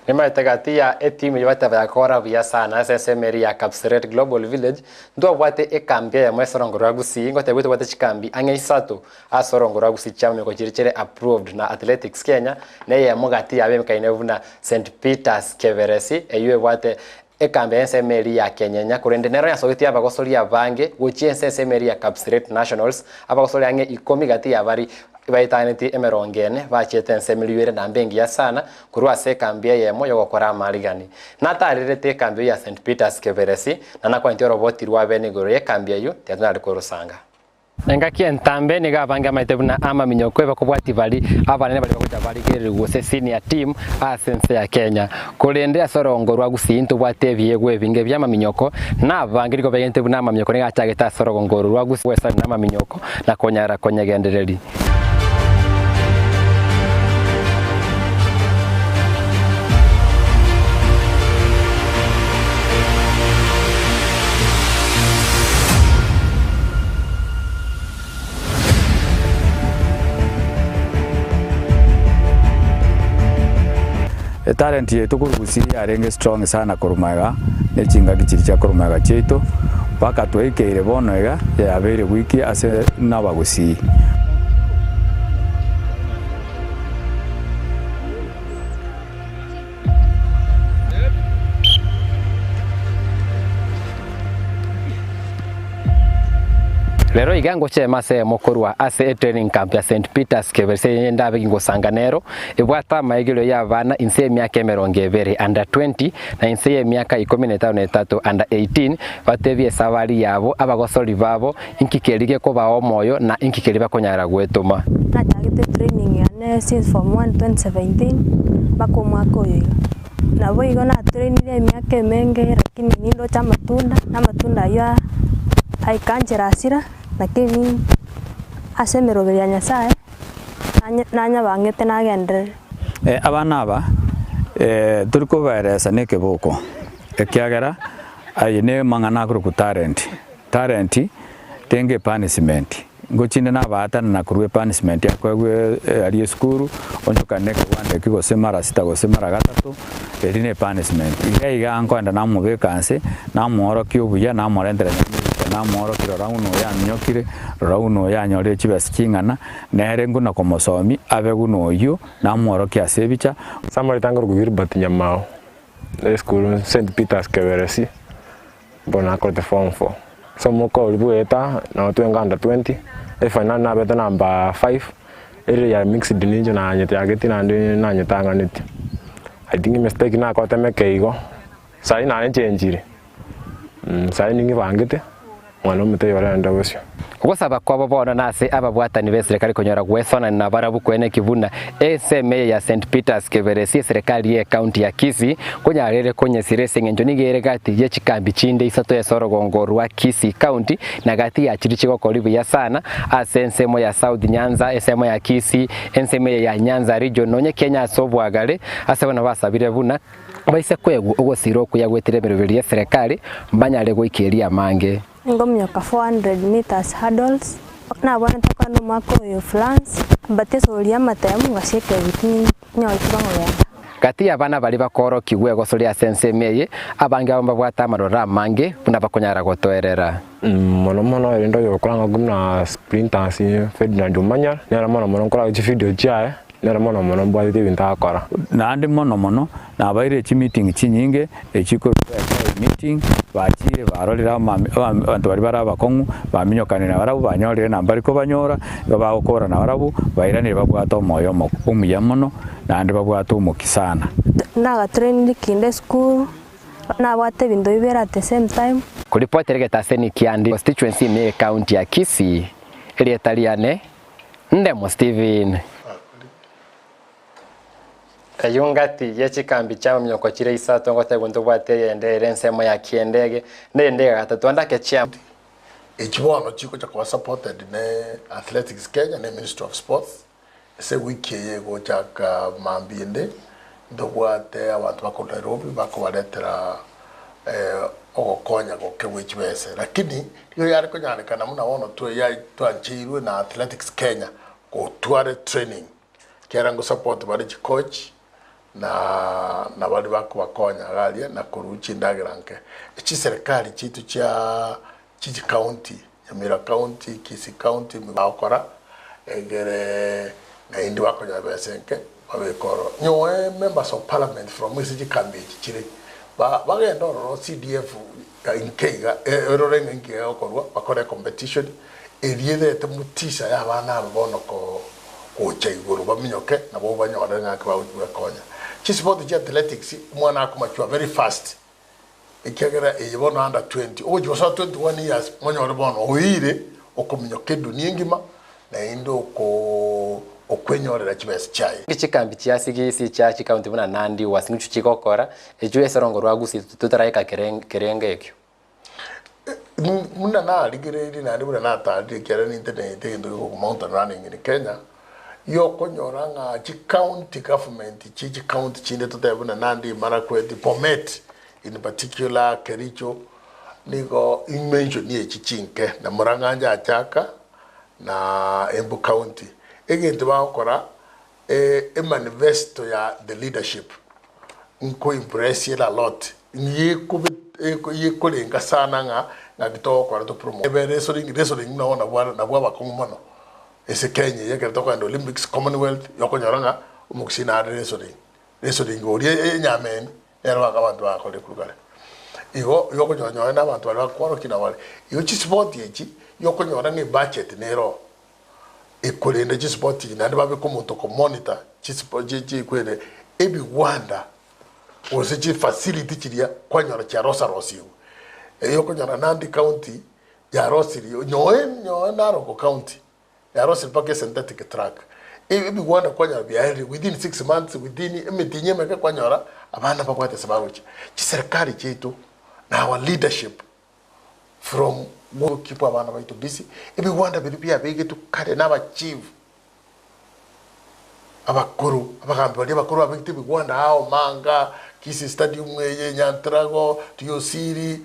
Nimaitagati ya team yote bakora vya sana SSMR ya Kapseret Global Village ndo bwate ekambi ya mwesorongora Gusii ngote bwate bwate chikambi angeisatu asorongora Gusii chama ko chirichere approved na Athletics Kenya na ya mogati ya bemkaine vuna St Peters Keberesi eyue bwate ekambi SSMR ya Kenya kurendenero ya sogeti abagosori ya bange gochi SSMR ya Kapseret Nationals abagosori ange ikomi gati ya bari baitaneti emerongene bachete nsemiliwere na mbengi ya sana kurwa se kambia yemo yo gukora marigani natarirete kambia ya St Peters Keberesi na nakwenti roboti rwa benigoro ye kambia yu tetunali kurusanga Engaki entambe ni gabanga maitebuna ama minyoko bakubwati bali abanene bali bakuja bali gererwo se senior team asense ya Kenya kurende asorongorwa Gusii ntu bwatebye gwebinge byama minyoko na bangiriko bagente buna ama minyoko ni gachageta asorongorwa Gusii wesa na ama minyoko na konyara konyegendereri talent yetu kuri Gusii arenge strong sana kurumaga nechinga kichiricha kurumaga cheto paka twekeire bonoega ya bere wiki ase naba Gusii Lero igango chema se mokorwa ase training camp ya St Peters Keberesi ndabe kingosanganero ibwata maigiro ya bana inse myaka 20 under 20 na inse myaka 13 under 18 batebye sabari yabo abagosori babo inkikerige ko bawo moyo na inkikeri bakonyara gwetuma natagite training ya since from 2017 bako mwaka uyo na boigo na training ya myaka menge lakini nindo cha matunda na matunda ya haikanjira asira lakini asemero ya Nyasaye nanya bangete nagendere abana aba turiko baresa nekeboko ekyagera ayine mangana kuru talent tenge punishment ngochinde na batana na kurwe punishment yakwe ali skuru onyoka neke wande kigo semara sita go semara gatatu erine punishment iga nkwanda na mubekanse na muoro kyobuya na morendera na moro kirora uno ya nyokire rora uno ya nyore chibasingana nere nguna komosomi abeguno yo na moro kya sebicha samari tangoro kugir batinyamao school St Peters Keberesi bona ko the form 4 somo ko libueta na twenga under 20 e final na beta number 5 ere ya mixed ninja na nyete ageti na nyetanga niti I think mistake na ko temeke igo sai na njenjire sai ningi bangete mwana mute yora ndabosyo Gusaba kwabo bona nase ababwatani be serikali konyora gwesona na barabu kwene kivuna SMA ya St Peters Keberesi serikali ya county ya Kisii kunyarere konye sirese ngenjo nigere gati ye chikambi chinde isato ya sorogongorwa Kisii county na gati ya chirichiko kolibu ya sana asensemo ya South Nyanza SMA ya Kisii SMA ya Nyanza region nonye Kenya sobwagale asabana basabire buna baise kwegu ogosiro kuyagwetire merubiri ya serikali mbanyale gwikiria mange ngomyoka 400 meters hurdles na bwana tokano mwako yo France bateso lia matemu ngasieke bitini nyoy bangoya kati abana bali bakoro kigwe gosoria sensemeye abange amba bwata marora mange buna bakonyara gotoerera mono endo yo kuranga gumna sprinters Ferdinand Umanya nera mono kora video chae nera mono bwate binta akora na andi mono na baire chi meeting chinyinge echiko meeting bachire barolera abantu bari barabakongu baminyokanira barabu banyorire nambari ko banyora bagokora na barabu bairanire babwato moyo umuyamono na andi babwato umukisana na training kinde school na bwate bindo ibera at the same time kuripotere getaseni kiandi constituency me county ya Kisii elietaliane ndemo Steven Kayungati yechikambi cha myoko chire isato ngote gundu bwate endere nsemo ya kiendege ndende gatatu andake chia echibono chiko cha kwa supported ne Athletics Kenya ne Ministry of Sports se wiki yego chaka mambinde ndo bwate abantu bako Nairobi bako baletera ogokonya goke wichwese lakini yo yari konyanikana muna wono to ya twanchirwe na Athletics Kenya go tware training kera ngo support bari coach na bali bako bakonya galia na kuruchi ndagiranke ichi serikali chitu cha Chichi County Nyamira County Kisii County mibakora egere na indi bakonya besenke babekoro nyowe members of parliament from Gusii kambi chire bagenda ro CDF inkega erorenge inkega okorwa bakore competition eriede temutisa ya bana bono ko chaiguru baminyoke na bo banyora ngaka bakonya Sport athletics mwana akumachwa very fast ikagera eyibona under 20 ojo was 21 years mwana bono oire okuminyoke dunia ngima na indo ko okwenyorera kibese chai gichikambi chiasigisi cha chikaunti buna nandi wasinchu chikokora ejo esorongo rwa Gusii tutaraika kerenge ekyo muna na ligireri na ndibura na tadi kera ni internet ndo ko mountain running in Kenya yoko nyoranga county government chi county chinde tutebuna nandi Marakwet Bomet in particular Kericho nigo mention ni chichinke na Muranganja achaka na Embu County egente bakora manifesto ya the leadership nko impress a lot yekulenga sana nga bitokora to promote wrestling na bwa bakongomono ese Kenya yeke toka ndo Olympics Commonwealth yokonyoranga umukusina wrestling ori nyamen era abantu bakole kurugare igo yokonyoranga n'abantu bari bakwaro kina wale iyo chi sport yechi yokonyoranga budget nero ekolende chi sport nandi babe komoto ko monitor chi sport chi kwele ebi wanda ose chi facility chiria kwanyora cha rosio yokonyora Nandi County ya rosiri nyoe Naroko County ya rosiri pake synthetic track ebi wanda kwanyora biari within 6 months within emetinye meka kwanyora abana bakwate sabaruchi chi serikali chetu na our leadership from go keep abana baitu busy ebi wanda bibia bege tu kare na achieve abakuru abagambye bakuru abekite bigwanda hao manga Kisii stadium ye Nyantrago Tuyosiri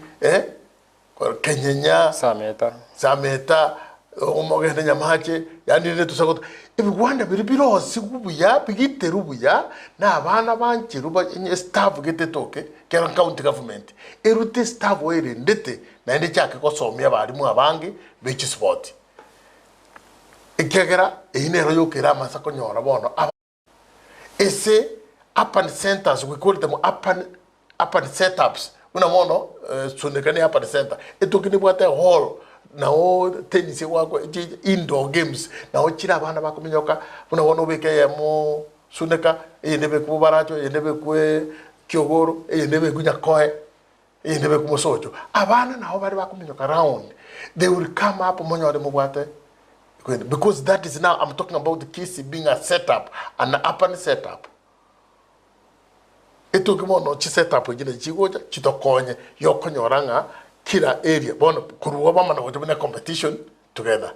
Kenyenya Sameta omogende nyamache yani ne tusakota ibigwanda biribiro sigubuya bigiterubuya na abana banchiruba enye staff getetoke kera county government erute staff were ndete na ende cyake ko somya barimu abangi bechi sport ikegera inero yokera masako nyora bono ese upper centers we call them upper setups una mono sunekani upper center etokini bwate hall na o tennis wako indoor games na o chira abana bakuminyoka una wono beke yemo suneka eyendebe kubaracho eyendebe kwe kyogoro eyendebe kunyakoe eyendebe kumosocho abana naho bari bakuminyoka round they will come up monyore mubwate because that is now I'm talking about the Kisii being a setup an upper setup eto kimono chi setup gine chigoja chitokonye yokonyoranga kila area bono kuruwa bama na wotobina competition together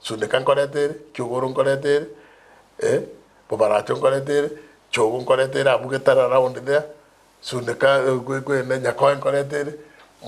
so de kan koretere kyogoro koretere bobaracho koretere chogo koretere abugetara around there so de ka kwe na nyakoen koretere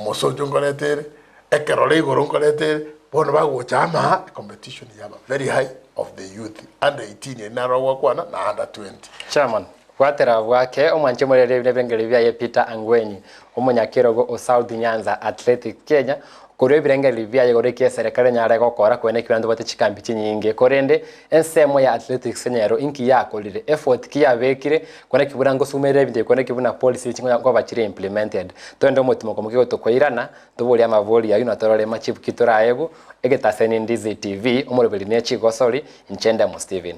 mosojo koretere ekerole igoro koretere bono bago chama competition yaba very high of the youth under 18 na wakwana na under 20 chairman kwatera bwake omwanche murere nebengere bya Peter Angwenyi omunyakirogo o South Nyanza Athletic Kenya kuri birengere bya yegoreke serikali nyara gokora kwene kibando bate chikambi chinyinge korende ensemo ya athletics senyero inki yakolire effort kiyabekire kwene kiburango sumere binde kwene kibuna policy chingo kwa bachire implemented twende mutimo komukigo tokoirana tubuli amavoli ya unatorole machipu kitora ego egetaseni Ndizi TV umurubiri ne chigosori inchenda mu Steven